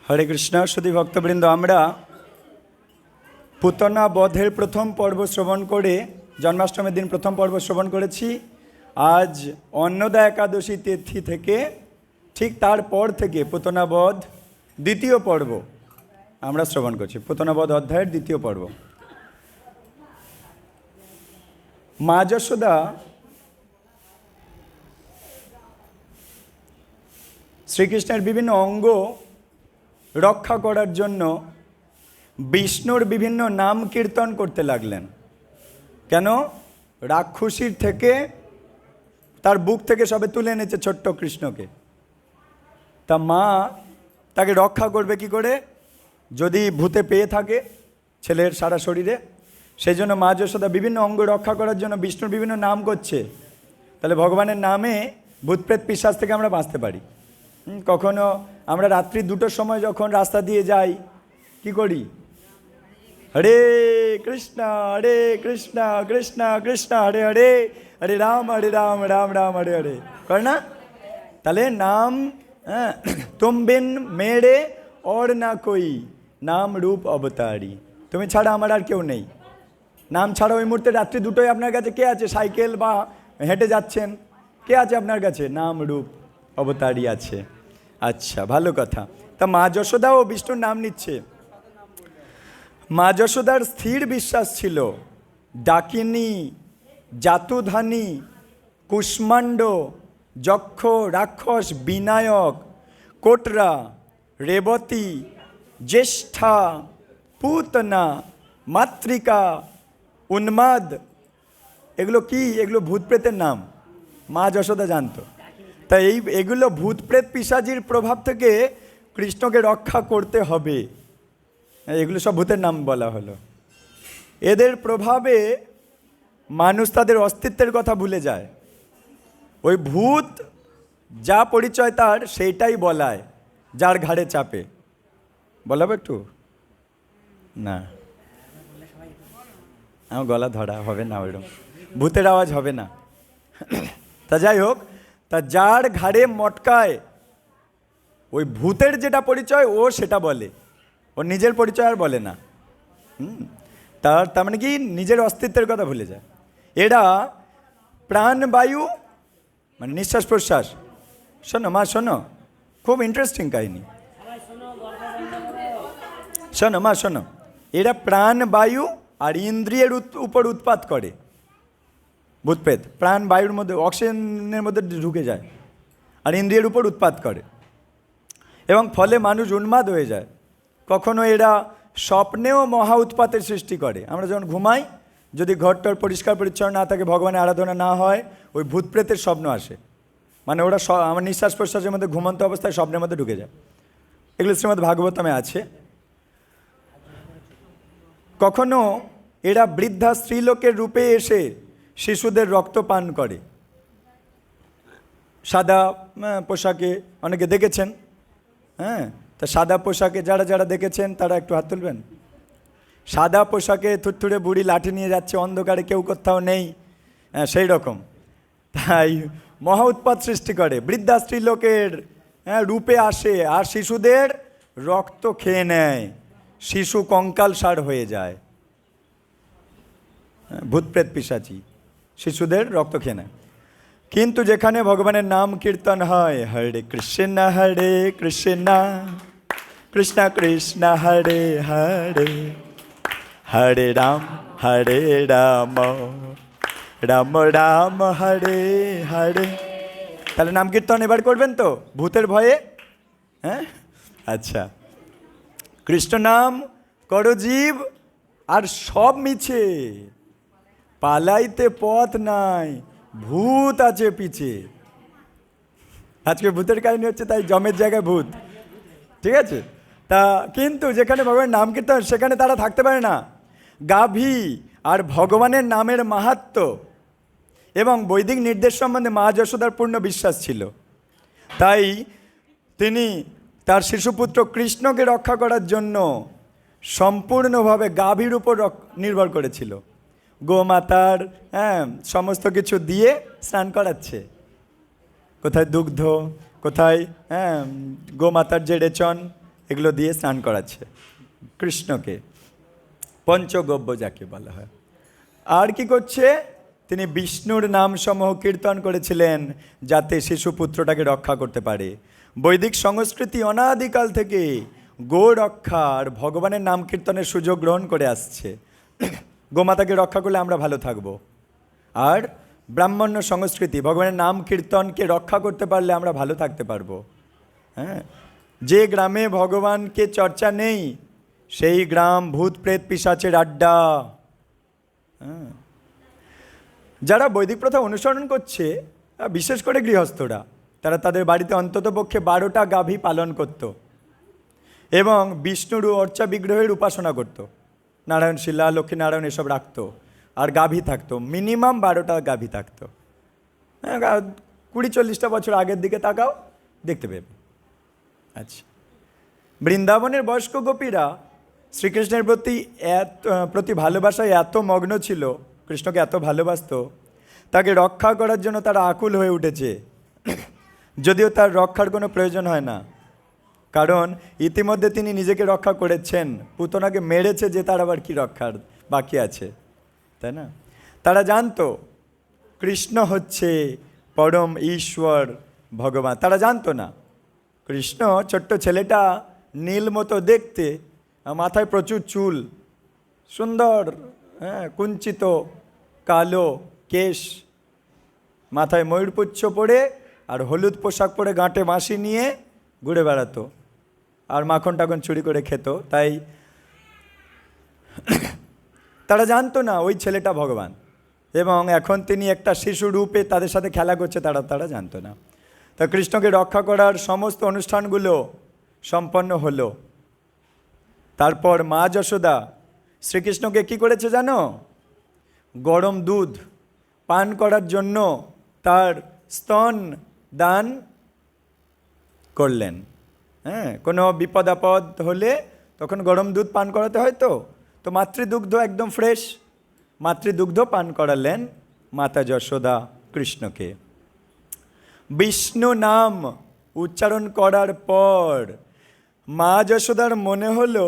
হরে কৃষ্ণ। সুধী ভক্তবৃন্দ, আমরা পুতনা বধের প্রথম পর্ব শ্রবণ করে জন্মাষ্টমীর দিন প্রথম পর্ব শ্রবণ করেছি। আজ অন্নদা একাদশী তিথি থেকে ঠিক তারপর থেকে পুতনা বধ দ্বিতীয় পর্ব আমরা শ্রবণ করছি। পুতনা বধ অধ্যায়ের দ্বিতীয় পর্ব। মা যশোদা শ্রীকৃষ্ণের বিভিন্ন অঙ্গ রক্ষা করার জন্য বিষ্ণুর বিভিন্ন নাম কীর্তন করতে লাগলেন। কেন? রাক্ষসীর থেকে তার বুক থেকে সবে তুলে এনেছে ছোট্ট কৃষ্ণকে। তা মা তাকে রক্ষা করবে কি করে যদি ভূতে পেয়ে থাকে ছেলের সারা শরীরে? সেই জন্য মা যশোদা বিভিন্ন অঙ্গ রক্ষা করার জন্য বিষ্ণুর বিভিন্ন নাম করছে। তাহলে ভগবানের নামে ভূতপ্রেত পিশাচ থেকে আমরা বাঁচতে পারি। কখনো আমরা রাত্রি 2টোর সময় যখন রাস্তা দিয়ে যাই কি করি? হরে কৃষ্ণ হরে কৃষ্ণ কৃষ্ণ কৃষ্ণ হরে হরে, হরে রাম রাম রাম হরে হরে করে না? তাহলে নাম তুম বিন মেরে और না কই, নাম রূপ অবতারি, তুমি ছাড়া আমার আর কেউ নেই। নাম ছাড়া ওই মুহূর্তে রাত্রি 2টোয় আপনার কাছে কে আছে? সাইকেল বা হেঁটে যাচ্ছেন, কে আছে আপনার কাছে? নাম রূপ অবতারই আছে। আচ্ছা, ভালো কথা। তা মা যশোদাও বিষ্ণুর নাম নিচ্ছে। মা যশোদার স্থির বিশ্বাস ছিল ডাকিনী, জাতুধানী, কুষ্মাণ্ড, যক্ষ, রাক্ষস, বিনায়ক, কোটরা, রেবতী, জ্যেষ্ঠা, পুতনা, মাতৃকা, উন্মাদ, এগুলো কি? এগুলো ভূতপ্রেতের নাম। মা যশোদা জানতো। তাই এগুলো ভূতপ্রেত পিশাচির প্রভাব থেকে কৃষ্ণকে রক্ষা করতে হবে। এগুলো সব ভূতের নাম বলা হলো। এদের প্রভাবে মানুষ তাদের অস্তিত্বের কথা ভুলে যায়। ওই ভূত যা পরিচয় তার সেইটাই বলায়, যার ঘাড়ে চাপে। বলাবে একটু না, আমার গলা ধরা হবে না, ওইরকম ভূতের আওয়াজ হবে না। তা যাই হোক, তা যার ঘাড়ে মটকায় ওই ভূতের যেটা পরিচয় ও সেটা বলে, ও নিজের পরিচয় আর বলে না। তার মানে কি? নিজের অস্তিত্বের কথা ভুলে যায়। এরা প্রাণবায়ু মানে নিঃশ্বাস প্রশ্বাস। শোনো মা, শোনো, খুব ইন্টারেস্টিং কাহিনী। শোনো মা, শোনো। এরা প্রাণবায়ু আর ইন্দ্রিয়ের উপর উৎপাত করে। ভূতপ্রেত প্রাণবায়ুর মধ্যে, অক্সিজেনের মধ্যে ঢুকে যায় আর ইন্দ্রিয়ের উপর উৎপাত করে, এবং ফলে মানুষ উন্মাদ হয়ে যায়। কখনো এরা স্বপ্নেও মহা উৎপাতের সৃষ্টি করে। আমরা যখন ঘুমাই, যদি ঘরটার পরিষ্কার পরিচ্ছন্ন না থাকে, ভগবানের আরাধনা না হয়, ওই ভূতপ্রেতের স্বপ্ন আসে। মানে ওরা আমার নিঃশ্বাস প্রশ্বাসের মধ্যে ঘুমন্ত অবস্থায় স্বপ্নের মধ্যে ঢুকে যায়। এগুলো শ্রীমদ্ ভাগবতমে আছে। কখনো এরা বৃদ্ধা স্ত্রীলোকের রূপে এসে শিশুদের রক্ত পান করে। সাদা পোশাকে অনেকে দেখেছেন। হ্যাঁ, তা সাদা পোশাকে যারা যারা দেখেছেন তারা একটু হাত তুলবেন। সাদা পোশাকে থুরথুরে বুড়ি লাঠি নিয়ে যাচ্ছে, অন্ধকারে কেউ কোথাও নেই, হ্যাঁ সেই রকম। তাই মহা উৎপাত সৃষ্টি করে। বৃদ্ধা স্ত্রীলোকের রূপে আসে আর শিশুদের রক্ত খেয়ে নেয়, শিশু কঙ্কালসার হয়ে যায়। ভূতপ্রেত পিশাচি শিশুদের রক্ত খেয়ে নেয়। কিন্তু যেখানে ভগবানের নাম কীর্তন হয়, হরে কৃষ্ণ কৃষ্ণ কৃষ্ণ হরে হরে, হরে রাম রাম রাম হরে হরে। তাহলে নাম কীর্তন এবার করবেন তো ভূতের ভয়ে? হ্যাঁ, আচ্ছা। কৃষ্ণ নাম করো জীব, আর সব মিছে, পালাইতে পথ নাই, ভূত আছে পিছে। আজকে ভূতের কাহিনী হচ্ছে, তাই জমের জায়গায় ভূত, ঠিক আছে? তা কিন্তু যেখানে ভগবানের নাম কীর্তন সেখানে তারা থাকতে পারে না। গাভী আর ভগবানের নামের মাহাত্ম্য এবং বৈদিক নির্দেশ সম্বন্ধে মা যশোদার পূর্ণ বিশ্বাস ছিল। তাই তিনি তার শিশুপুত্র কৃষ্ণকে রক্ষা করার জন্য সম্পূর্ণভাবে গাভীর উপর নির্ভর করেছিল। গোমাতার সমস্ত কিছু দিয়ে স্নান করাচ্ছে। কোথায় দুগ্ধ, কোথায় গোমাতার যে রেচন, এগুলো দিয়ে স্নান করাচ্ছে কৃষ্ণকে, পঞ্চগব্য যাকে বলা হয়। আর কি করছে, তিনি বিষ্ণুর নাম সমূহ কীর্তন করেছিলেন যাতে শিশুপুত্রটাকে রক্ষা করতে পারে। বৈদিক সংস্কৃতি অনাদিকাল থেকে গো রক্ষা আর ভগবানের নাম কীর্তনের সুযোগ গ্রহণ করে আসছে। গোমাতাকে রক্ষা করলে আমরা ভালো থাকব। আর ব্রাহ্মণ্য সংস্কৃতি ভগবানের নাম কীর্তনকে রক্ষা করতে পারলে আমরা ভালো থাকতে পারবো। হ্যাঁ, যে গ্রামে ভগবানকে চর্চা নেই সেই গ্রাম ভূত প্রেত পিশাচের আড্ডা। হ্যাঁ, যারা বৈদিক প্রথা অনুসরণ করছে, বিশেষ করে গৃহস্থরা, তারা তাদের বাড়িতে অন্ততপক্ষে 12টা গাভী পালন করত এবং বিষ্ণুর অর্চা বিগ্রহের উপাসনা করত। নারায়ণ শিলা, লক্ষ্মীনারায়ণ এসব রাখতো, আর গাভী থাকতো, মিনিমাম 12টা গাভী থাকতো। হ্যাঁ, 20-40টা বছর আগের দিকে তাকাও, দেখতে পেবে। আচ্ছা, বৃন্দাবনের বয়স্ক গোপীরা শ্রীকৃষ্ণের প্রতি ভালোবাসায় এত মগ্ন ছিল, কৃষ্ণকে এত ভালোবাসত, তাকে রক্ষা করার জন্য তারা আকুল হয়ে উঠেছে, যদিও তার রক্ষার কোনো প্রয়োজন হয় না, কারণ ইতিমধ্যে তিনি নিজেকে রক্ষা করেছেন। পুতনাকে মেরেছে, যে তার আবার কি রক্ষার বাকি আছে, তাই না? তারা জানতো কৃষ্ণ হচ্ছে পরম ঈশ্বর ভগবান। তারা জানতো না কৃষ্ণ ছোট্ট ছেলেটা, নীল মতো দেখতে, মাথায় প্রচুর চুল, সুন্দর, হ্যাঁ, কুঞ্চিত কালো কেশ, মাথায় ময়ূরপুচ্ছ পরে আর হলুদ পোশাক পরে গাঁটে বাঁশি নিয়ে ঘুরে বেড়াতো, আর মাখন টাখন চুরি করে খেত। তাই তারা জানতো না ওই ছেলেটা ভগবান, এবং এখন তিনি একটা শিশু রূপে তাদের সাথে খেলা করছে, তারা জানতো না। তা কৃষ্ণকে রক্ষা করার সমস্ত অনুষ্ঠানগুলো সম্পন্ন হলো। তারপর মা যশোদা শ্রীকৃষ্ণকে কি করেছে জানো? গরম দুধ পান করার জন্য তার স্তন দান করলেন। হ্যাঁ, কোনো বিপদ আপদ হলে তখন গরম দুধ পান করাতে হয়, তো মাতৃদুগ্ধ একদম ফ্রেশ মাতৃদুগ্ধ পান করালেন মাতা যশোদা কৃষ্ণকে। বিষ্ণু নাম উচ্চারণ করার পর মা যশোদার মনে হলো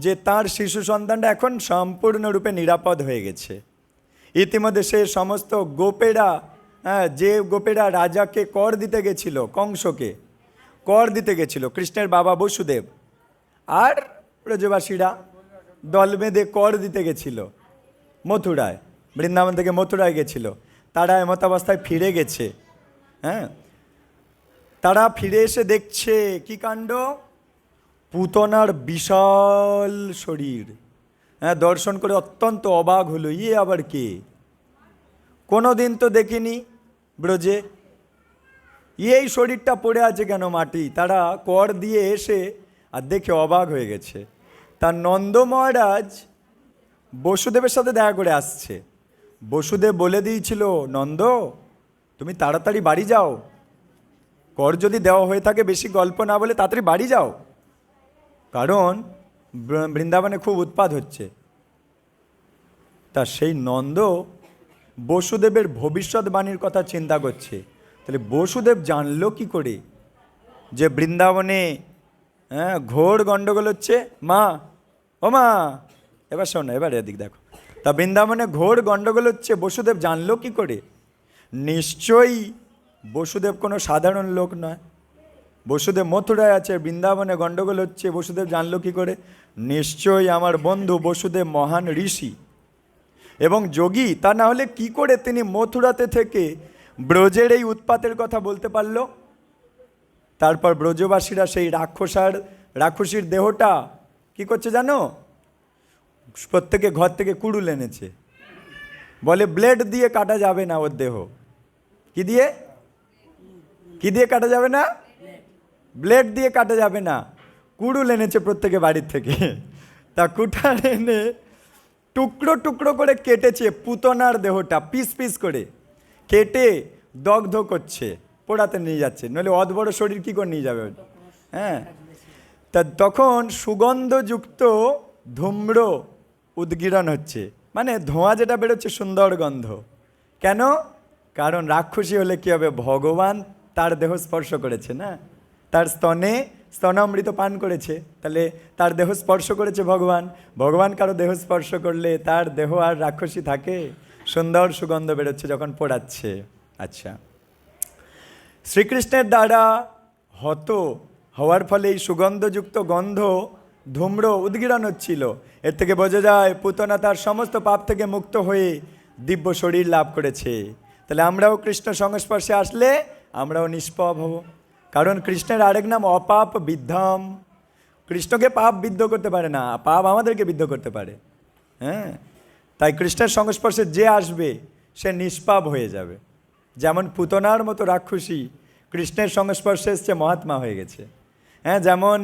যে তার শিশু সন্তানটা এখন সম্পূর্ণরূপে নিরাপদ হয়ে গেছে। ইতিমধ্যে সে সমস্ত গোপেরা, যে গোপেরা রাজাকে কর দিতে গেছিল, কংসকে কর দিতে গেছিল, কৃষ্ণের বাবা বসুদেব আর ব্রজবাসীরা দল বেঁধে কর দিতে গেছিল মথুরায়, বৃন্দাবন থেকে মথুরায় গেছিল, তারা এমতাবস্থায় ফিরে গেছে। হ্যাঁ, তারা ফিরে এসে দেখছে কি কাণ্ড, পুতনার বিশাল শরীর। হ্যাঁ, দর্শন করে অত্যন্ত অবাক হলো, ইয়ে আবার কে, কোনো দিন তো দেখিনি ব্রজে, এই শরীরটা পড়ে আছে কেন মাটি? তারা কর দিয়ে এসে আর দেখে অবাক হয়ে গেছে। তার নন্দ মহারাজ বসুদেবের সাথে দেখা করে আসছে। বসুদেব বলে দিয়েছিল, নন্দ তুমি তাড়াতাড়ি বাড়ি যাও, কর যদি দেওয়া হয়ে থাকে বেশি গল্প না বলে তাড়াতাড়ি বাড়ি যাও, কারণ বৃন্দাবনে খুব উৎপাত হচ্ছে। তা সেই নন্দ বসুদেবের ভবিষ্যৎবাণীর কথা চিন্তা করছে, তাহলে বসুদেব জানলো কি করে যে বৃন্দাবনে ঘোর গণ্ডগোল হচ্ছে? মা, ও মা, এবার শোনো, এবার এদিক দেখো। তা বৃন্দাবনে ঘোর গণ্ডগোল হচ্ছে, বসুদেব জানলো কি করে? নিশ্চয়ই বসুদেব কোনো সাধারণ লোক নয়। বসুদেব মথুরায় আছে, বৃন্দাবনে গণ্ডগোল হচ্ছে, বসুদেব জানলো কি করে? নিশ্চয়ই আমার বন্ধু বসুদেব মহান ঋষি এবং যোগী, তা না হলে কি করে তিনি মথুরাতে থেকে ব্রজের এই উৎপাতের কথা বলতে পারল? তারপর ব্রজবাসীরা সেই রাক্ষসীর দেহটা কি করছে জানো? প্রত্যেকে ঘর থেকে কুড়ুল এনেছে, বলে ব্লেড দিয়ে কাটা যাবে না ওর দেহ। কি দিয়ে কাটা যাবে না? ব্লেড দিয়ে কাটা যাবে না, কুড়ুল এনেছে প্রত্যেকে বাড়ির থেকে। তা কুঠার এনে টুকরো টুকরো করে কেটেছে পুতনার দেহটা, পিস পিস করে কেটে দগ্ধ করছে, পোড়াতে নিয়ে যাচ্ছে, নইলে অত বড় শরীর কী করে নিয়ে যাবে? হ্যাঁ, তা তখন সুগন্ধযুক্ত ধূম্র উদ্গীরণ হচ্ছে, মানে ধোঁয়া যেটা বেরোচ্ছে সুন্দর গন্ধ। কেন? কারণ রাক্ষসী হলে কী হবে? ভগবান তার দেহ স্পর্শ করেছে না, তার স্তনে স্তনামৃত পান করেছে, তাহলে তার দেহ স্পর্শ করেছে ভগবান। ভগবান কারো দেহ স্পর্শ করলে তার দেহ আর রাক্ষসী থাকে? সুন্দর সুগন্ধ বেরোচ্ছে যখন পোড়াচ্ছে। আচ্ছা, শ্রীকৃষ্ণের দ্বারা হত হওয়ার ফলে এই সুগন্ধযুক্ত গন্ধ ধূম্র উদ্গীরণ হচ্ছিল। এর থেকে বোঝা যায় পুতনা তার সমস্ত পাপ থেকে মুক্ত হয়ে দিব্য শরীর লাভ করেছে। তাহলে আমরাও কৃষ্ণ সংস্পর্শে আসলে আমরাও নিষ্পাপ হব, কারণ কৃষ্ণের আরেক নাম অপাপ বিদ্ধম। কৃষ্ণকে পাপ বিদ্ধ করতে পারে না, পাপ আমাদেরকে বিদ্ধ করতে পারে। হ্যাঁ, তাই কৃষ্ণের সংস্পর্শে যে আসবে সে নিষ্পাপ হয়ে যাবে। যেমন পুতনার মতো রাক্ষসী কৃষ্ণের সংস্পর্শে এসছে, মহাত্মা হয়ে গেছে। হ্যাঁ, যেমন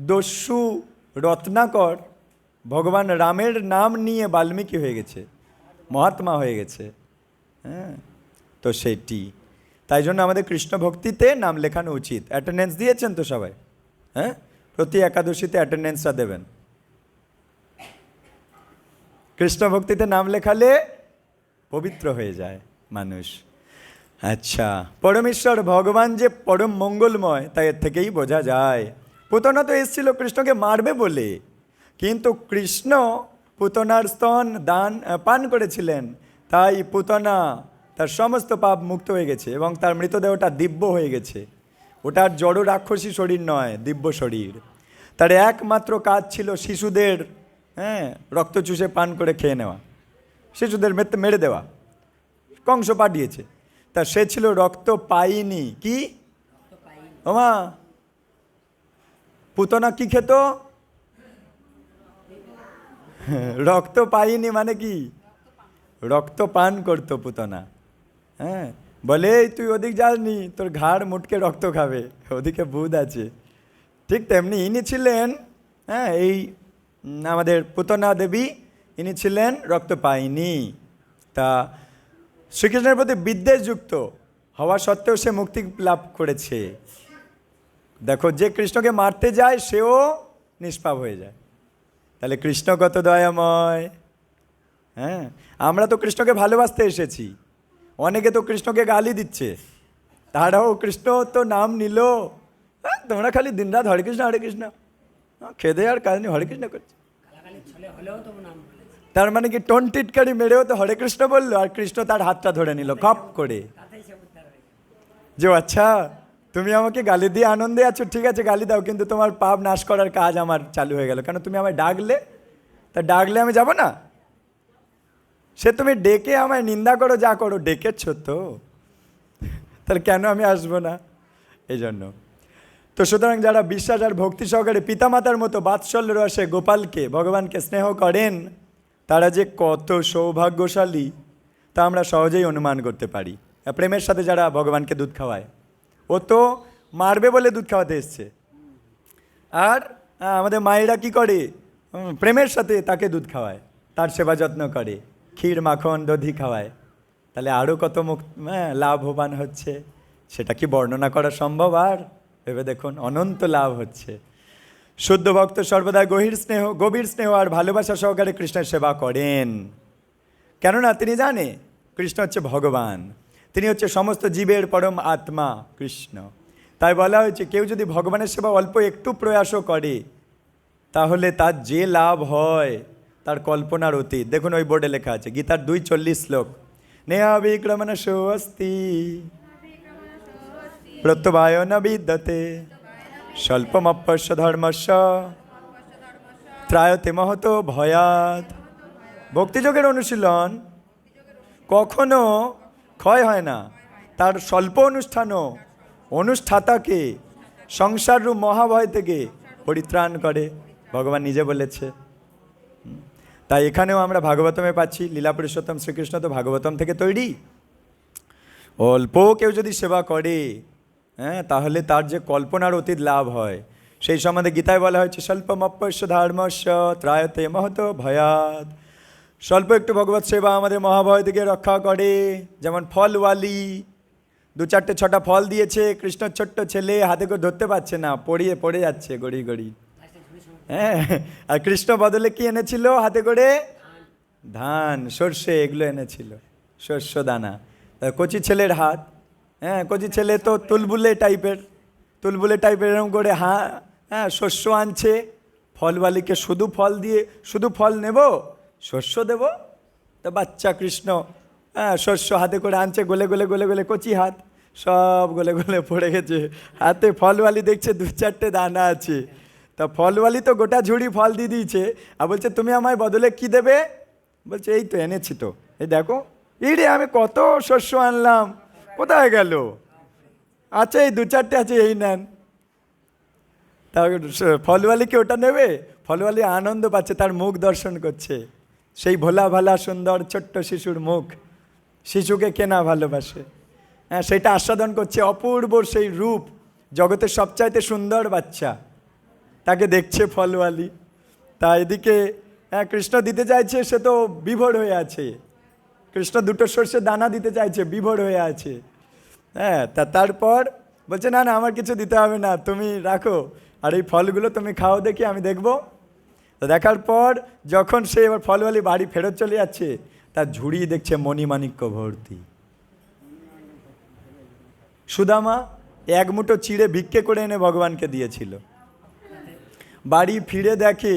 দস্যু রত্নাকর ভগবান রামের নাম নিয়ে বাল্মীকি হয়ে গেছে, মহাত্মা হয়ে গেছে। হ্যাঁ, তো সেটি তাই জন্য আমাদের কৃষ্ণ ভক্তিতে নাম লেখানো উচিত। অ্যাটেন্ডেন্স দিয়েছেন তো সবাই? হ্যাঁ, প্রতি একাদশীতে অ্যাটেন্ডেন্সটা দেবেন। কৃষ্ণ ভক্তিতে নাম লেখালে পবিত্র হয়ে যায় মানুষ। আচ্ছা, পরমেশ্বর ভগবান যে পরম মঙ্গলময় তা এর থেকেই বোঝা যায়। পুতনা তো এসেছিল কৃষ্ণকে মারবে বলে, কিন্তু কৃষ্ণ পুতনার স্তন পান করেছিলেন, তাই পুতনা তার সমস্ত পাপ মুক্ত হয়ে গেছে এবং তার মৃতদেহটা দিব্য হয়ে গেছে। ওটার জড় রাক্ষসী শরীর নয়, দিব্য শরীর। তার একমাত্র কাজ ছিল শিশুদের রক্ত চুষে পান করে খেয়ে নেওয়া, শিশুদের মেরে দেওয়া। কংস পাঠিয়েছে, তা সে ছিল রক্ত পায়নি। কি ওমা, পুতনা কি খেত? রক্ত পায়নি মানে কি? রক্ত পান করতো পুতনা। হ্যাঁ, বলে তুই ওদিক যাসনি, তোর ঘাড় মুটকে রক্ত খাবে, ওদিকে ভূত আছে। ঠিক তেমনি ইনি ছিলেন, এই আমাদের পুতনা দেবী, ইনি ছিলেন রক্ত পায়নি। তা শ্রীকৃষ্ণের প্রতি বিদ্বেষযুক্ত হওয়া সত্ত্বেও সে মুক্তি লাভ করেছে। দেখো, যে কৃষ্ণকে মারতে যায় সেও নিষ্পাপ হয়ে যায়। তাহলে কৃষ্ণ কত দয়াময়। হ্যাঁ, আমরা তো কৃষ্ণকে ভালোবাসতে এসেছি, অনেকে তো কৃষ্ণকে গালি দিচ্ছে, তারাও কৃষ্ণ তো নাম নিল। তোমরা খালি দিনরাত হরে কৃষ্ণ হরে কৃষ্ণ, খেদে আর কাজ নেই, হরে কৃষ্ণ করছে। তার মানে কি টোন টিটকারি মেরেও তো হরে কৃষ্ণ বললো, আর কৃষ্ণ তার হাতটা ধরে নিল খপ করে, যে আচ্ছা তুমি আমাকে গালি দিয়ে আনন্দে আছো, ঠিক আছে গালি দাও, কিন্তু তোমার পাপ নাশ করার কাজ আমার চালু হয়ে গেল। কেন তুমি আমায় ডাকলে, তা ডাকলে আমি যাব না? সে তুমি ডেকে আমায় নিন্দা করো, যা করো, ডেকেছ তো, তাহলে কেন আমি আসবো না? এই জন্য তো সুতরাং যারা বিশ্বাস আর ভক্তি সহকারে পিতামাতার মতো বাৎসল্য রসে গোপালকে, ভগবানকে স্নেহ করেন, তারা যে কত সৌভাগ্যশালী তা আমরা সহজেই অনুমান করতে পারি। প্রেমের সাথে যারা ভগবানকে দুধ খাওয়ায়, ও তো মারবে বলে দুধ খাওয়াতে এসছে, আর আমাদের মায়েরা কি করে? প্রেমের সাথে তাকে দুধ খাওয়ায়, তার সেবা যত্ন করে, ক্ষীর মাখন দধি খাওয়ায়। তাহলে আরও কত লাভবান হচ্ছে, সেটা কি বর্ণনা করা সম্ভব? আর ভেবে দেখুন, অনন্ত লাভ হচ্ছে। শুদ্ধ ভক্ত সর্বদা গভীর স্নেহ আর ভালোবাসা সহকারে কৃষ্ণের সেবা করেন, কেননা তিনি জানে কৃষ্ণ হচ্ছে ভগবান, তিনি হচ্ছে সমস্ত জীবের পরম আত্মা কৃষ্ণ। তাই বলা হয়েছে, কেউ যদি ভগবানের সেবা অল্প একটু প্রয়াসও করে তাহলে তার যে লাভ হয় তার কল্পনার অতীত। দেখুন ওই বোর্ডে লেখা আছে, গীতার 2:40 শ্লোক, নেহা বিক্রমণ সোস্তি প্রত্যবায় ন বিদ্যতে স্বল্পমপ্যস্য ধর্মস্য ত্রায়তে মহতো ভয়াৎ। ভক্তিযোগের অনুশীলন কখনো ক্ষয় হয় না, তার স্বল্প অনুষ্ঠানও অনুষ্ঠাতাকে সংসাররূপ মহাভয় থেকে পরিত্রাণ করে, ভগবান নিজে বলেছে। তাই এখানেও আমরা ভাগবতমে পাচ্ছি, লীলা পুরুষোত্তম শ্রীকৃষ্ণ তো ভাগবতম থেকে তৈরি। অল্প কেউ যদি সেবা করে, তাহলে তার যে কল্পনার অতীত লাভ হয়, সেই সম্বন্ধে গীতায় বলা হয়েছে, স্বল্পমপ্যস্য ধর্মস্য ত্রায়তে মহতো ভয়াৎ। স্বল্প একটু ভগবত সেবা আমাদের মহাভয় থেকে রক্ষা করে। যেমন ফলওয়ালি 2-4টে 6টা ফল দিয়েছে, কৃষ্ণর ছোট্ট ছেলে হাতে করে ধরতে পারছে না, পড়ে যাচ্ছে গড়ি গড়ি। হ্যাঁ, আর কৃষ্ণ বদলে কি এনেছিল হাতে করে? ধান, সর্ষে, এগুলো এনেছিল, শস্য দানা। কচি ছেলের হাত, কচি ছেলে তো তুলবুলে টাইপের এরকম করে হ্যাঁ, শস্য আনছে, ফলওয়ালিকে শুধু ফল দিয়ে শুধু ফল নেব, শস্য দেব? তো বাচ্চা কৃষ্ণ শস্য হাতে করে আনছে, গলে গলে গলে গলে, কচি হাত, সব গলে গলে পড়ে গেছে হাতে। ফলওয়ালি দেখছে 2-4টে দানা আছে, তা ফলওয়ালি তো গোটা ঝুড়ি ফল দিয়ে দিয়েছে, আর বলছে তুমি আমায় বদলে কি দেবে? বলছে এই তো এনেছি, তো এই দেখো, এই রে আমি কত শস্য আনলাম, কোথায় গেল? আচ্ছা এই 2-4টে আছে, এই নেন। তা ফলওয়ালি কি ওটা নেবে? ফলওয়ালি আনন্দ পাচ্ছে, তার মুখ দর্শন করছে, সেই ভোলা ভালা সুন্দর ছোট্ট শিশুর মুখ, শিশুকে কেনা ভালোবাসে, হ্যাঁ, সেটা আস্বাদন করছে, অপূর্ব সেই রূপ, জগতের সবচাইতে সুন্দর বাচ্চা, তাকে দেখছে ফলওয়ালি। তা এদিকে কৃষ্ণ দিতে চাইছে, সে তো বিভোর হয়ে আছে, কৃষ্ণ 2টো সর্ষের দানা দিতে চাইছে, বিভোর হয়ে আছে। হ্যাঁ, তারপর বলছে না না, আমার কিছু দিতে হবে না, তুমি রাখো, আর এই ফলগুলো তুমি খাও, দেখি আমি দেখবো। তো দেখার পর যখন সে এবার ফলওয়ালি বাড়ি ফেরত চলে যাচ্ছে, তার ঝুড়ি দেখছে মণিমাণিক্য ভর্তি। সুদামা 1 মুঠো চিড়ে ভিক্ষে করে এনে ভগবানকে দিয়েছিল, বাড়ি ফিরে দেখে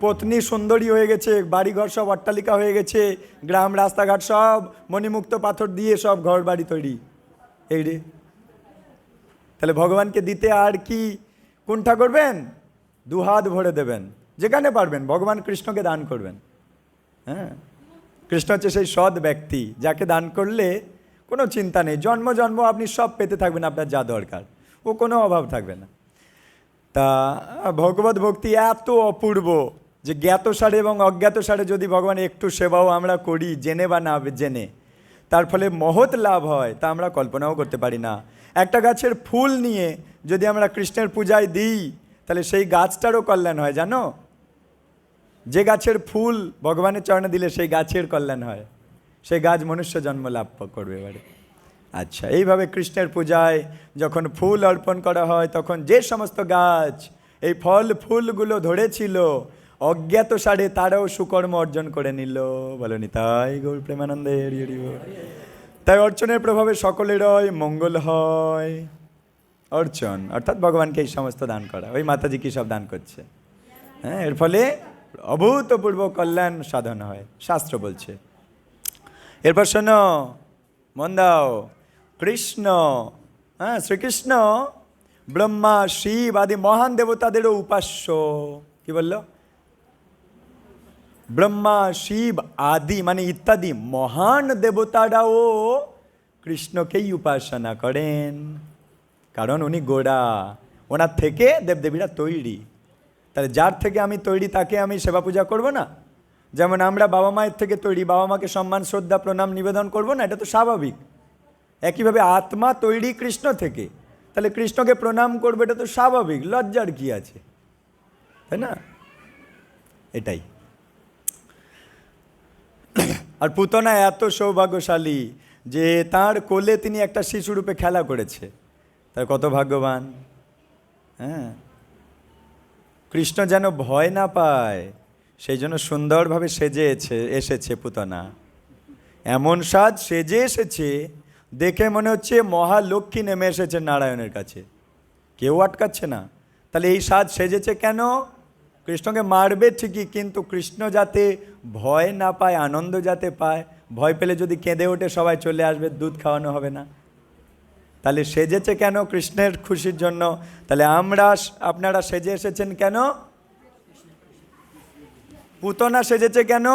পত্নী সুন্দরী হয়ে গেছে, বাড়িঘর সব অট্টালিকা হয়ে গেছে, গ্রাম রাস্তাঘাট সব মণিমুক্ত পাথর দিয়ে সব ঘর বাড়ি তৈরি। এই রে, তাহলে ভগবানকে দিতে আর কি কুণ্ঠা করবেন? 2 হাত ভরে দেবেন, যেখানে পারবেন ভগবান কৃষ্ণকে দান করবেন। হ্যাঁ, কৃষ্ণ হচ্ছে সেই সৎ ব্যক্তি, যাকে দান করলে কোনো চিন্তা নেই, জন্ম জন্ম আপনি সব পেতে থাকবেন, আপনার যা দরকার, ও কোনো অভাব থাকবে না। তা ভগবত ভক্তি এত অপূর্ব যে জ্ঞাতসারে এবং অজ্ঞাতসারে যদি ভগবান একটু সেবাও আমরা করি, জেনে বা না জেনে, তার ফলে মহৎ লাভ হয়, তা আমরা কল্পনাও করতে পারি না। একটা গাছের ফুল নিয়ে যদি আমরা কৃষ্ণের পূজায় দিই, তাহলে সেই গাছটারও কল্যাণ হয়, জানো? যে গাছের ফুল ভগবানের চরণে দিলে সেই গাছের কল্যাণ হয়, সেই গাছ মনুষ্য জন্ম লাভ করবে এবারে। আচ্ছা, এইভাবে কৃষ্ণের পূজায় যখন ফুল অর্পণ করা হয়, তখন যে সমস্ত গাছ এই ফল ফুলগুলো ধরেছিল, অজ্ঞাতসারে তারাও সুকর্ম অর্জন করে নিল। বলনি তাই গৌর প্রেমানন্দে। তাই অর্চনের প্রভাবে সকলেরই মঙ্গল হয়। অর্চন অর্থাৎ ভগবানকে এই সমস্ত দান করা, ওই মাতাজি কি সব দান করছে, হ্যাঁ, এর ফলে অভূতপূর্ব কল্যাণ সাধন হয়, শাস্ত্র বলছে। এরপর শোনো, মন দাও, কৃষ্ণ, হ্যাঁ, শ্রীকৃষ্ণ ব্রহ্মা শিব আদি মহান দেবতাদেরও উপাস্য। কি বললো? ব্রহ্মা শিব আদি মানে ইত্যাদি মহান দেবতারাও কৃষ্ণকেই উপাসনা করেন, কারণ উনি গোড়া, ওনার থেকে দেবদেবীরা তৈরি। তাহলে যার থেকে আমি তৈরি তাকে আমি সেবা পূজা করব না? যেমন আমরা বাবা মায়ের থেকে তৈরি, বাবা মাকে সম্মান শ্রদ্ধা প্রণাম নিবেদন করব না? এটা তো স্বাভাবিক। একইভাবে আত্মা তৈরি কৃষ্ণ থেকে, তাহলে কৃষ্ণকে প্রণাম করবে, এটা তো স্বাভাবিক, লজ্জার কি আছে, তাই না? এটাই। আর পুতনা এত সৌভাগ্যশালী যে তার কোলে তিনি একটা শিশুরূপে খেলা করেছে, তার কত ভাগ্যবান। হ্যাঁ, কৃষ্ণ যেন ভয় না পায় সেই জন্য সুন্দরভাবে সেজে এসেছে পুতনা। এমন সাজ সেজে এসেছে, দেখে মনে হচ্ছে মহালক্ষ্মী নেমে এসেছে নারায়ণের কাছে, কেউ আটকাচ্ছে না। তাহলে এই সাজ সেজেছে কেন? কৃষ্ণকে মারবে ঠিকই, কিন্তু কৃষ্ণ যাতে ভয় না পায়, আনন্দ যাতে পায়। ভয় পেলে যদি কেঁদে ওঠে সবাই চলে আসবে, দুধ খাওয়ানো হবে না। তাহলে সেজেছে কেন? কৃষ্ণের খুশির জন্য। তাহলে আপনারা সেজে এসেছেন কেন? পুতনা সেজেছে কেন?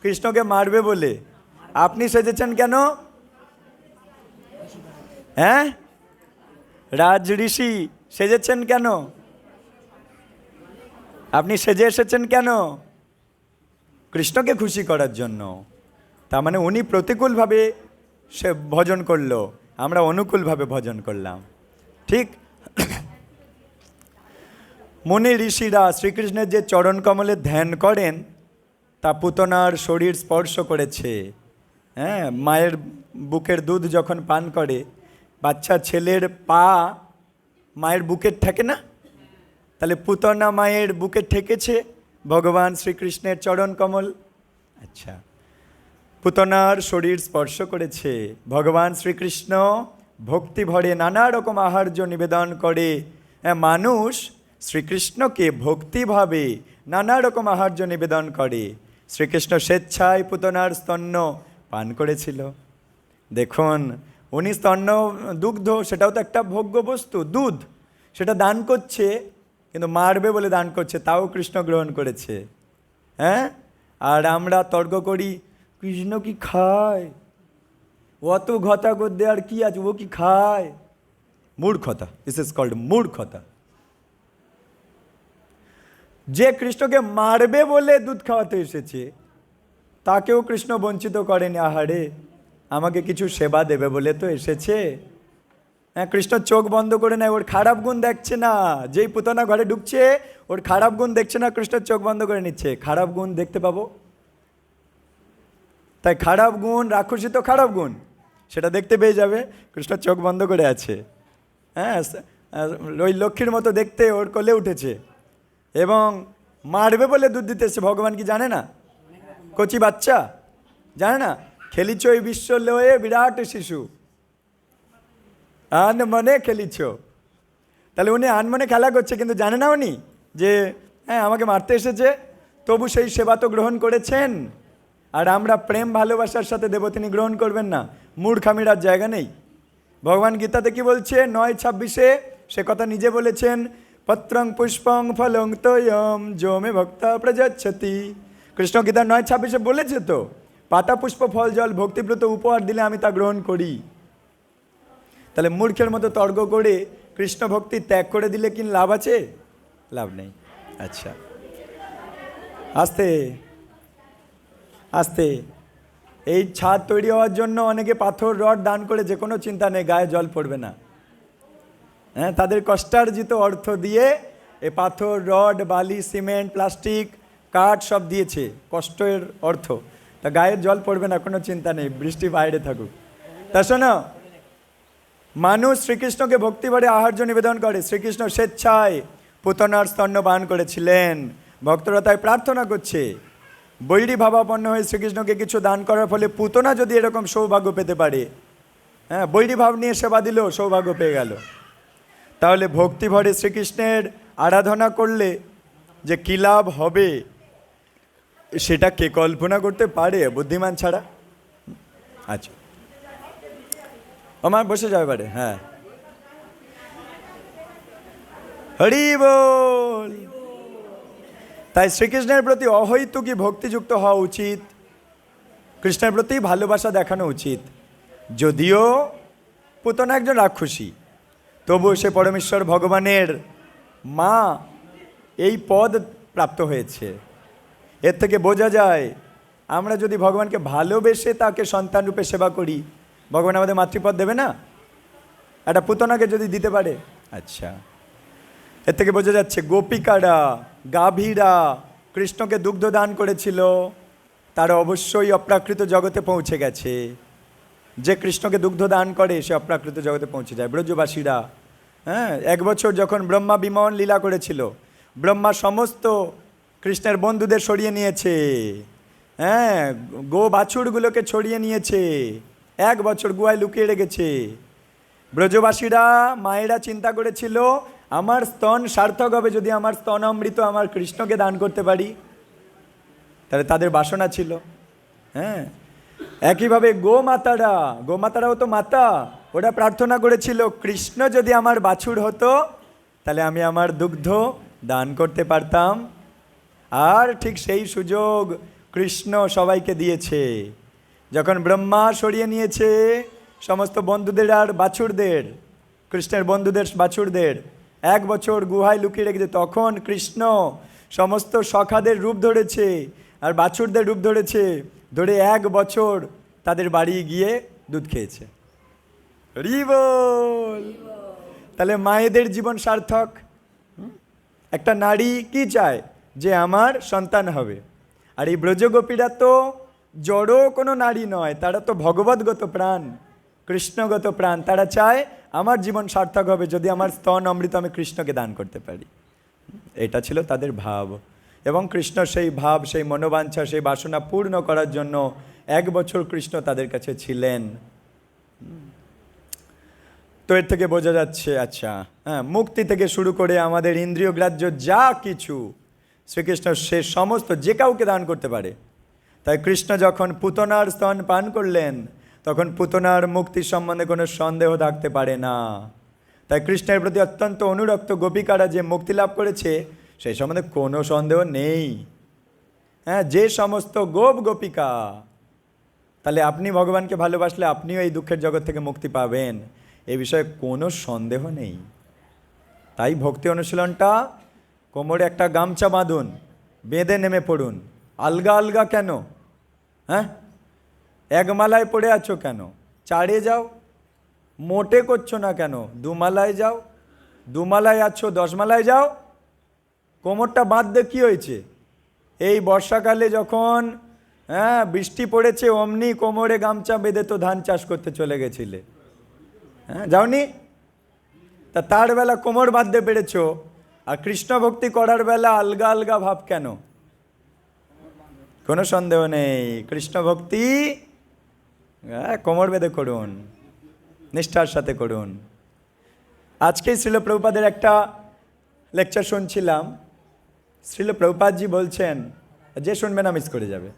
কৃষ্ণকে মারবে বলে। আপনি সেজেছেন কেন? হ্যাঁ, রাজ ঋষি সেজেছেন কেন? আপনি সেজে এসেছেন কেন? কৃষ্ণকে খুশি করার জন্য। তার মানে উনি প্রতিকূলভাবে সে ভজন করলো, আমরা অনুকূলভাবে ভজন করলাম। ঠিক মুনি ঋষিরা শ্রীকৃষ্ণের যে চরণ কমলে ধ্যান করেন, তা পুতনার শরীর স্পর্শ করেছে। হ্যাঁ, মায়ের বুকের দুধ যখন পান করে, বাচ্চা ছেলের পা মায়ের বুকের ঠেকে না? তাহলে পুতনা মায়ের বুকে ঠেকেছে ভগবান শ্রীকৃষ্ণের চরণ কমল। আচ্ছা, পুতনার শরীর স্পর্শ করেছে। ভগবান শ্রীকৃষ্ণ ভক্তি ভরে নানা রকম আহার্য নিবেদন করে। মানুষ শ্রীকৃষ্ণকে ভক্তিভাবে নানা রকম আহার্য নিবেদন করে। শ্রীকৃষ্ণ স্বেচ্ছায় পুতনার স্তন্য পান করেছিল। দেখুন, উনি স্তন্য দুগ্ধ, সেটাও তো একটা ভোগ্য বস্তু, দুধ, সেটা দান করছে, কিন্তু মারবে বলে দান করছে, তাও কৃষ্ণ গ্রহণ করেছে। হ্যাঁ, আর আমরা তর্ক করি কৃষ্ণ কি খায়, অত ঘটা গদ্যে আর কি আছে, ও কি খায়? মূর্খতা, দিস ইজ কল্ড মূর্খতা। যে কৃষ্ণকে মারবে বলে দুধ খাওয়াতে এসেছে, তাকেও কৃষ্ণ বঞ্চিত করেনি। আহারে, আমাকে কিছু সেবা দেবে বলে তো এসেছে। হ্যাঁ, কৃষ্ণ চোখ বন্ধ করে নেয়, ওর খারাপ গুণ দেখছে না। যেই পুতনা ঘরে ঢুকছে, ওর খারাপ গুণ দেখছে না, কৃষ্ণ চোখ বন্ধ করে নিচ্ছে। খারাপ গুণ দেখতে পাবো, তাই খারাপ গুণ, রাক্ষসী তো খারাপ গুণ, সেটা দেখতে পেয়ে যাবে। কৃষ্ণ চোখ বন্ধ করে আছে। হ্যাঁ, ওই লক্ষ্মীর মতো দেখতে ওর কোলে উঠেছে এবং মারবে বলে দুধ দিতে এসছে। ভগবান কি জানে না? কচি বাচ্চা জানে না? খেলিছ এই বিশ্ব লয়ে বিরাট শিশু, আনমনে খেলিছ। তাহলে উনি আনমনে খেলা করছে, কিন্তু জানে না উনি যে হ্যাঁ আমাকে মারতে এসেছে, তবু সেই সেবা তো গ্রহণ করেছেন। আর আমরা প্রেম ভালোবাসার সাথে দেব, তিনি গ্রহণ করবেন না। মূর্খামির আর জায়গা নেই। ভগবান গীতাতে কি বলছে 9:26, সে কথা নিজে বলেছেন, পত্রং পুষ্পং ফলং তোয়ম যো মে ভক্তা প্রযচ্ছতি। কৃষ্ণ গীতা 9:26 বলেছে তো, পাতা পুষ্প ফল জল ভক্তিব্রত উপহার দিলে আমি তা গ্রহণ করি। তাহলে মূর্খের মতো তর্ক করে কৃষ্ণ ভক্তি ত্যাগ করে দিলে কি লাভ আছে? লাভ নেই। আচ্ছা, আস্তে আস্তে এই ছাদ তৈরি হওয়ার জন্য অনেকে পাথর রড দান করে, যে কোনো চিন্তা নেই, গায়ে জল পড়বে না। হ্যাঁ, তাদের কষ্টার্জিত অর্থ দিয়ে এ পাথর রড বালি সিমেন্ট প্লাস্টিক কাঠ সব দিয়েছে, কষ্টের অর্থ, তা গায়ে জল পড়বে না, কোনো চিন্তা নেই, বৃষ্টি বাইরে থাকুক। তা শোনো, মানুষ শ্রীকৃষ্ণকে ভক্তিভরে আহার্য নিবেদন করে। শ্রীকৃষ্ণ স্বেচ্ছায় পুতনার স্তন্য পান করেছিলেন। ভক্তরা তাই প্রার্থনা করছে, বৈরী ভাবাপন্ন হয়ে শ্রীকৃষ্ণকে কিছু দান করার ফলে পুতনা যদি এরকম সৌভাগ্য পেতে পারে, হ্যাঁ বৈরী ভাব নিয়ে সেবা দিল, সৌভাগ্য পেয়ে গেল, তাহলে ভক্তিভরে শ্রীকৃষ্ণের আরাধনা করলে যে কী লাভ হবে সেটা কে কল্পনা করতে পারে বুদ্ধিমান ছাড়া? আচ্ছা, আমার বসে যাবে পারে। হ্যাঁ, হরি বল। তাই শ্রীকৃষ্ণের প্রতি অহৈতুকী ভক্তিযুক্ত হওয়া উচিত, কৃষ্ণের প্রতি ভালোবাসা দেখানো উচিত। যদিও পুতনা একজন রাক্ষসী, তবু সে পরমেশ্বর ভগবানের মা, এই পদ প্রাপ্ত হয়েছে। এর থেকে বোঝা যায় আমরা যদি ভগবানকে ভালোবেসে তাকে সন্তান রূপে সেবা করি, ভগবান আমাদের মাতৃপদ দেবে না? একটা পুতনাকে যদি দিতে পারে। আচ্ছা, এর থেকে বোঝা যাচ্ছে গোপিকারা, গাভীরা কৃষ্ণকে দুগ্ধ দান করেছিল, তারা অবশ্যই অপ্রাকৃত জগতে পৌঁছে গেছে। যে কৃষ্ণকে দুগ্ধ দান করে সে অপ্রাকৃত জগতে পৌঁছে যায়। ব্রজবাসীরা, হ্যাঁ, 1 বছর যখন ব্রহ্মা বিমোহন লীলা করেছিল, ব্রহ্মা সমস্ত কৃষ্ণের বন্ধুদের সরিয়ে নিয়েছে, হ্যাঁ, গো বাছুরগুলোকে ছড়িয়ে নিয়েছে, 1 বছর গুহায় লুকিয়ে রেখেছে। ব্রজবাসীরা, মায়েরা চিন্তা করেছিল আমার স্তন সার্থক হবে যদি আমার স্তন অমৃত আমার কৃষ্ণকে দান করতে পারি। তাহলে তাদের বাসনা ছিল। হ্যাঁ, একইভাবে গোমাতারাও তো মাতা, ওরা প্রার্থনা করেছিল কৃষ্ণ যদি আমার বাছুর হতো তাহলে আমি আমার দুগ্ধ দান করতে পারতাম। আর ঠিক সেই সুযোগ কৃষ্ণ সবাইকে দিয়েছে। যখন ব্রহ্মা সরিয়ে নিয়েছে সমস্ত বন্ধুদের আর বাছুরদের, কৃষ্ণের বন্ধুদের বাছুরদের 1 বছর গুহায় লুকিয়ে রেখেছে, তখন কৃষ্ণ সমস্ত সখাদের রূপ ধরেছে আর বাছুরদের রূপ ধরেছে, ধরে 1 বছর তাদের বাড়ি গিয়ে দুধ খেয়েছে। হরি বল। তাহলে মায়েদের জীবন সার্থক। একটা নারী কি চায়? যে আমার সন্তান হবে। আর এই ব্রজগোপীরা তো জড় কোনো নারী নয়, তারা তো ভগবদ্গত প্রাণ, কৃষ্ণগত প্রাণ। তারা চায় আমার জীবন সার্থক হবে যদি আমার স্তন অমৃত আমি কৃষ্ণকে দান করতে পারি। এটা ছিল তাদের ভাব। এবং কৃষ্ণ সেই ভাব, সেই মনোবাঞ্ছা, সেই বাসনা পূর্ণ করার জন্য 1 বছর কৃষ্ণ তাদের কাছে ছিলেন। তো এর থেকে বোঝা যাচ্ছে, আচ্ছা হ্যাঁ, মুক্তি থেকে শুরু করে আমাদের ইন্দ্রিয় গ্রাহ্য যা কিছু শ্রীকৃষ্ণ সে সমস্ত যে কাউকে দান করতে পারে। তাই কৃষ্ণ যখন পুতনার স্তন পান করলেন তখন পুতনার মুক্তির সম্বন্ধে কোনো সন্দেহ থাকতে পারে না। তাই কৃষ্ণের প্রতি অত্যন্ত অনুরক্ত গোপিকারা যে মুক্তি লাভ করেছে সেই সম্বন্ধে কোনো সন্দেহ নেই। হ্যাঁ, যে সমস্ত গোপিকা, তাহলে আপনি ভগবানকে ভালোবাসলে আপনিও এই দুঃখের জগৎ থেকে মুক্তি পাবেন, এ বিষয়ে কোনো সন্দেহ নেই। তাই ভক্তি অনুশীলনটা, কোমরে একটা গামছা বাঁধুন, বেঁধে নেমে পড়ুন। আলগা আলগা কেন? হ্যাঁ, এক মালায় পড়ে আছো কেন? চারে যাও। মোটে করছো না কেন? দুমালায় যাও। দুমালায় আছো, 10 মালায় যাও। কোমরটা বাঁধতে কী হয়েছে? এই বর্ষাকালে যখন বৃষ্টি পড়েছে অমনি কোমরে গামছা বেঁধে তো ধান চাষ করতে চলে গেছিলে, হ্যাঁ যাওনি? তা তার বেলা কোমর বাঁধতে পেরেছো, আর কৃষ্ণ ভক্তি করার বেলা আলগা আলগা ভাব কেন? কোনো সন্দেহ নেই, কৃষ্ণ ভক্তি কোমর বেঁধে করুন, নিষ্ঠার সাথে করুন। আজকেই শ্রীল প্রভুপাদের একটা লেকচার শুনছিলাম। শ্রীল প্রভুপাদজি বলছেন, যে শুনবে না মিস করে যাবে,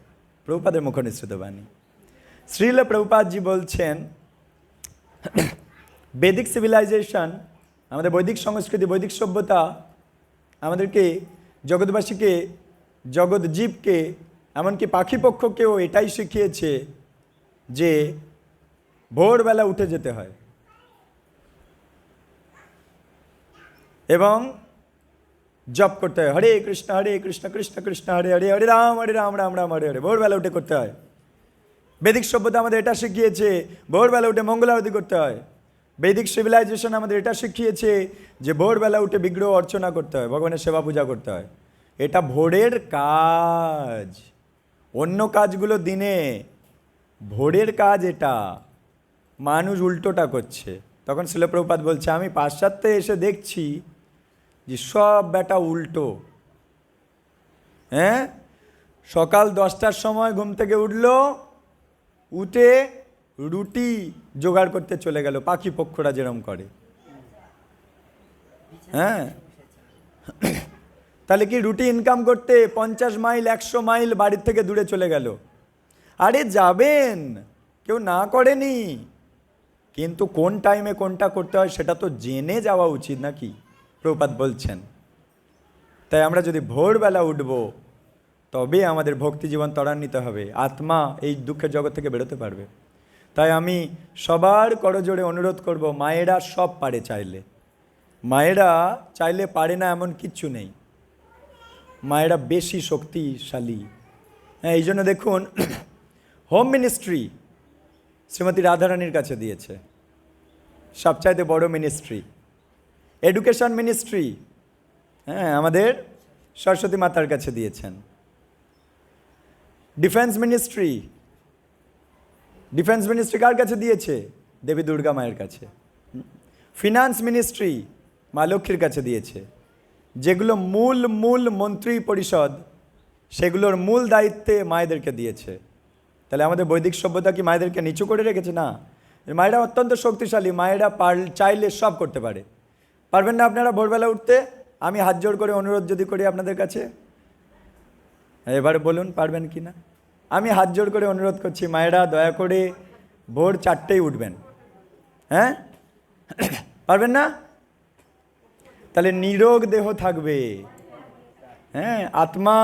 প্রভুপাদের মুখনিসৃত বাণী। শ্রীল প্রভুপাদজি বলছেন, বৈদিক সিভিলাইজেশন, আমাদের বৈদিক সংস্কৃতি, বৈদিক সভ্যতা আমাদেরকে, জগৎবাসীকে, জগৎ জীবকে, এমনকি পাখি পক্ষকেও এটাই শিখিয়েছে যে ভোরবেলা উঠে যেতে হয় এবং জপ করতে হয়, হরে কৃষ্ণ কৃষ্ণ কৃষ্ণ হরে হরে, হরে রাম রাম রাম হরে হরে। ভোরবেলা উঠে করতে হয়। বৈদিক সভ্যতা আমাদের এটা শিখিয়েছে ভোরবেলা উঠে মঙ্গল আরতি করতে হয়। বৈদিক সিভিলাইজেশন আমাদের এটা শিখিয়েছে যে ভোরবেলা উঠে বিগ্রহ অর্চনা করতে হয়, ভগবানের সেবা পূজা করতে হয়। এটা ভোরের কাজ, অন্য কাজগুলো দিনে, ভোরের কাজ এটা। মানুষ উল্টোটা করছে। তখন শ্রীল প্রভুপাদ বলছে, আমি পাশ্চাত্যে এসে দেখছি যে সব বেটা উল্টো। হ্যাঁ, সকাল 10টার সময় ঘুম থেকে উঠে রুটি জোগাড় করতে চলে গেল, পাখি পক্ষরা যেরম করে। হ্যাঁ, তাহলে কি রুটি ইনকাম করতে 50 মাইল 100 মাইল বাড়ির থেকে দূরে চলে গেল? আরে যাবেন, কেউ না করেনি, কিন্তু কোন টাইমে কোনটা করতে হয় সেটা তো জেনে যাওয়া উচিত নাকি? প্রভুপাদ বলছেন। তাই আমরা যদি ভোরবেলা উঠব তবে আমাদের ভক্তি জীবন ত্বরান্বিত হবে, আত্মা এই দুঃখের জগৎ থেকে বেরোতে পারবে। তাই আমি সবার করজোড়ে অনুরোধ করব, মায়েরা সব পারে চাইলে, মায়েরা চাইলে পারে না এমন কিচ্ছু নেই, মায়েরা বেশি শক্তিশালী। হ্যাঁ, এই জন্য দেখুন হোম মিনিস্ট্রি শ্রীমতী রাধারানীর কাছে দিয়েছে, সবচাইতে বড় মিনিস্ট্রি। এডুকেশন মিনিস্ট্রি হ্যাঁ আমাদের সরস্বতী মাতার কাছে দিয়েছেন। ডিফেন্স মিনিস্ট্রি কার কাছে দিয়েছে? দেবী দুর্গা মায়ের কাছে। ফিনান্স মিনিস্ট্রি মা লক্ষ্মীর কাছে দিয়েছে। যেগুলো মূল মন্ত্রী পরিষদ, সেগুলোর মূল দায়িত্বে মায়েদেরকে দিয়েছে। তাহলে আমাদের বৈদিক সভ্যতা কি মায়েদেরকে নিচু করে রেখেছে? না, মায়েরা অত্যন্ত শক্তিশালী, মায়েরা চাইলে সব করতে পারে। পারবেন না আপনারা ভোরবেলা উঠতে? আমি হাত জোড় করে অনুরোধ যদি করি আপনাদের কাছে, এবার বলুন পারবেন কি না? আমি হাত জোড় করে অনুরোধ করছি, মায়েরা দয়া করে ভোর 4টেই উঠবেন। হ্যাঁ, পারবেন না? তাহলে নিরোগ দেহ থাকবে, হ্যাঁ, আত্মা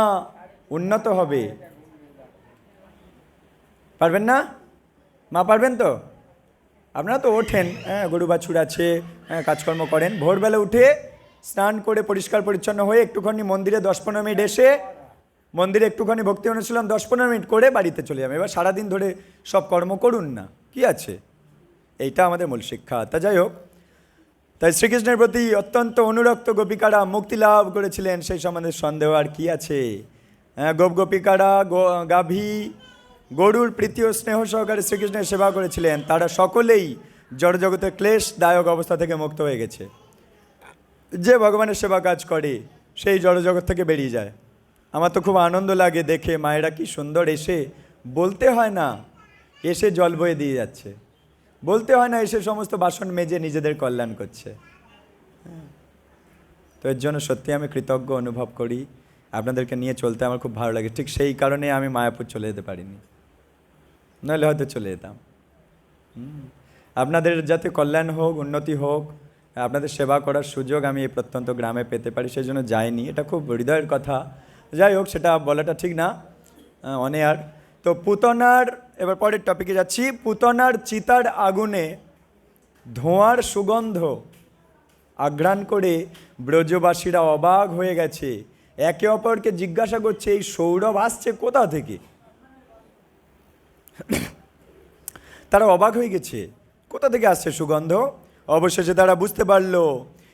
উন্নত হবে। পারবেন না? মা পারবেন তো? আপনারা তো ওঠেন, হ্যাঁ, গরু বাছুর আছে, হ্যাঁ, কাজকর্ম করেন। ভোরবেলা উঠে স্নান করে পরিষ্কার পরিচ্ছন্ন হয়ে একটুখানি মন্দিরে 10-15 মিনিট এসে মন্দিরে একটুখানি ভক্তি অনুশীলন 10-15 মিনিট করে বাড়িতে চলে যাবে। এবার সারাদিন ধরে সব কর্ম করুন না, কি আছে? এইটা আমাদের মূল শিক্ষা। তা যাই হোক, তাই শ্রীকৃষ্ণের প্রতি অত্যন্ত অনুরক্ত গোপিকারা মুক্তি লাভ করেছিলেন, সেই সম্বন্ধে সন্দেহ আর কি আছে? হ্যাঁ, গোপিকারা গাভী গরুর প্রীতি ও স্নেহ সহকারে শ্রীকৃষ্ণের সেবা করেছিলেন। তারা সকলেই জড়জগতের ক্লেশদায়ক অবস্থা থেকে মুক্ত হয়ে গেছে। যে ভগবানের সেবা কাজ করে সেই জড়জগৎ থেকে বেরিয়ে যায়। আমার তো খুব আনন্দ লাগে দেখে, মায়েরা কি সুন্দর এসে বলতে হয় না, এসে জল বয়ে দিয়ে যাচ্ছে। বলতে হয় না এসে সমস্ত বাসন মেজে নিজেদের কল্যাণ করছে। তো এর জন্য সত্যি আমি কৃতজ্ঞ অনুভব করি। আপনাদেরকে নিয়ে চলতে আমার খুব ভালো লাগে। ঠিক সেই কারণে আমি মায়াপুর চলে যেতে পারিনি, নাহলে হয়তো চলে যেতাম। আপনাদের যাতে কল্যাণ হোক, উন্নতি হোক, আপনাদের সেবা করার সুযোগ আমি এই প্রত্যন্ত গ্রামে পেতে পারি, সেই জন্য যাইনি। এটা খুব হৃদয়ের কথা। যাই হোক, সেটা বলাটা ঠিক না, অনেয়ার। তো পুতনার, এবার পরের টপিকে যাচ্ছি। পুতনার চিতার আগুনে ধোঁয়ার সুগন্ধ আঘ্রাণ করে ব্রজবাসীরা অবাক হয়ে গেছে। একে অপরকে জিজ্ঞাসা করছে, এই সৌরভ আসছে কোথা থেকে? তারা অবাক হয়ে গেছে, কোথা থেকে আসছে সুগন্ধ? অবশেষে তারা বুঝতে পারল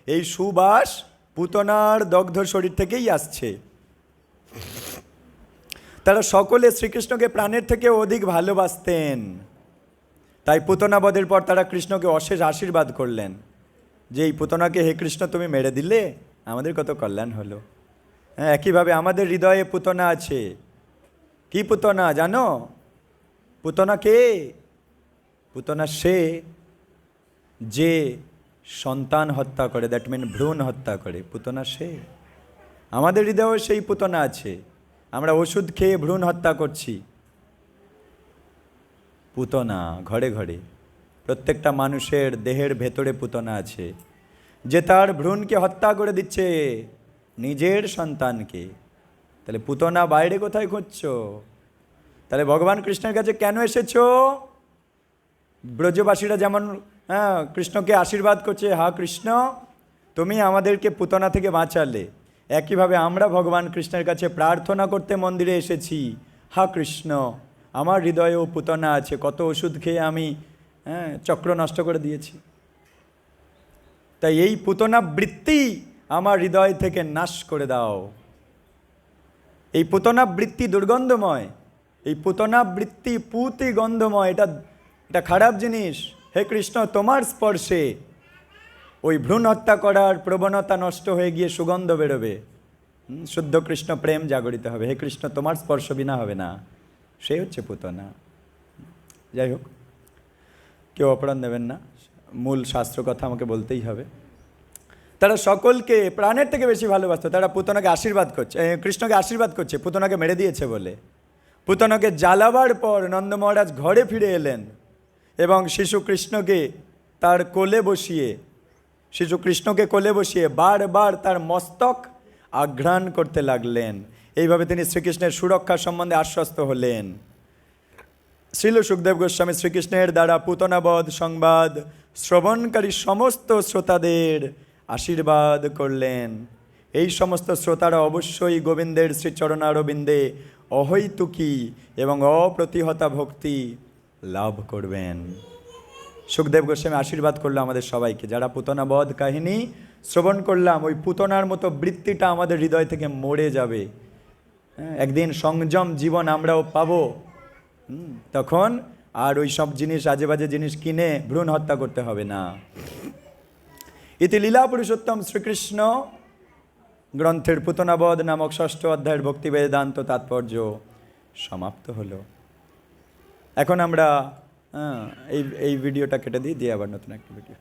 এই সুবাস পুতনার দগ্ধ শরীর থেকেই আসছে। তারা সকলে শ্রীকৃষ্ণকে প্রাণের থেকে অধিক ভালোবাসতেন। তাই পুতনাবধের পর তারা কৃষ্ণকে অশেষ আশীর্বাদ করলেন যে এই পুতনাকে, হে কৃষ্ণ তুমি মেরে দিলে, আমাদের কত কল্যাণ হলো। হ্যাঁ, একইভাবে আমাদের হৃদয়ে পুতনা আছে। কি পুতনা জানো? পুতনা কে? পুতনা সে যে সন্তান হত্যা করে, দ্যাট মিন ভ্রূণ হত্যা করে। পুতনা সে। আমাদের হৃদয়ে সেই পুতনা আছে। আমরা ওষুধ খেয়ে ভ্রূণ হত্যা করছি। পুতনা ঘরে ঘরে, প্রত্যেকটা মানুষের দেহের ভেতরে পুতনা আছে, যে তার ভ্রূণকে হত্যা করে দিচ্ছে, নিজের সন্তানকে। তাহলে পুতনা বাইরে কোথায় খুঁজছো? তাহলে ভগবান কৃষ্ণের কাছে কেন এসেছো? ব্রজবাসীরা যেমন কৃষ্ণকে আশীর্বাদ করছে, হা কৃষ্ণ তুমি আমাদেরকে পুতনা থেকে বাঁচালে, একইভাবে আমরা ভগবান কৃষ্ণের কাছে প্রার্থনা করতে মন্দিরে এসেছি, হা কৃষ্ণ আমার হৃদয়েও পুতনা আছে, কত ওষুধ খেয়ে আমি চক্র নষ্ট করে দিয়েছি, তাই এই পুতনা বৃত্তি আমার হৃদয় থেকে নাশ করে দাও। এই পুতনা বৃত্তি দুর্গন্ধময়, এই পুতনা বৃত্তি পুতি গন্ধময়, এটা খারাপ জিনিস। হে কৃষ্ণ তোমার স্পর্শে ওই ভ্রূণ হত্যা করার প্রবণতা নষ্ট হয়ে গিয়ে সুগন্ধ বেরোবে, শুদ্ধ কৃষ্ণ প্রেম জাগরিত হবে। হে কৃষ্ণ তোমার স্পর্শ বিনা হবে না, সেই হচ্ছে পুতনা। যাই হোক, কেউ অপরাধ নেবেন না, মূল শাস্ত্র কথা আমাকে বলতেই হবে। তারা সকলকে প্রাণের থেকে বেশি ভালোবাসত। তারা পুতনাকে আশীর্বাদ করছে, কৃষ্ণকে আশীর্বাদ করছে পুতনাকে মেরে দিয়েছে বলে। পুতনাকে জ্বালাবার পর নন্দ মহারাজ ঘরে ফিরে এলেন এবং শিশু কৃষ্ণকে কোলে বসিয়ে বারবার তার মস্তক আঘ্রাণ করতে লাগলেন। এইভাবে তিনি শ্রীকৃষ্ণের সুরক্ষা সম্বন্ধে আশ্বস্ত হলেন। শ্রীল সুখদেব গোস্বামী শ্রীকৃষ্ণের দ্বারা পুতনাবধ সংবাদ শ্রবণকারী সমস্ত শ্রোতাদের আশীর্বাদ করলেন। এই সমস্ত শ্রোতারা অবশ্যই গোবিন্দের শ্রীচরণারবিন্দে অহৈতুকী এবং অপ্রতিহতা ভক্তি লাভ করবেন। সুখদেব গোস্বামী আশীর্বাদ করলো আমাদের সবাইকে, যারা পুতনাবধ কাহিনী শ্রবণ করলাম, ওই পুতনার মতো বৃত্তিটা আমাদের হৃদয় থেকে মরে যাবে। একদিন সংযম জীবন আমরাও পাবো। তখন আর ওই সব জিনিস, আজে বাজে জিনিস কিনে ভ্রূণ হত্যা করতে হবে না। ইতি লীলা পুরুষোত্তম শ্রীকৃষ্ণ গ্রন্থের পুতনাবধ নামক 6ষ্ঠ অধ্যায়ের ভক্তি বেদান্ত তাৎপর্য সমাপ্ত হলো। এখন আমরা এই ভিডিওটা কেটে দিয়ে আবার নতুন একটা ভিডিও।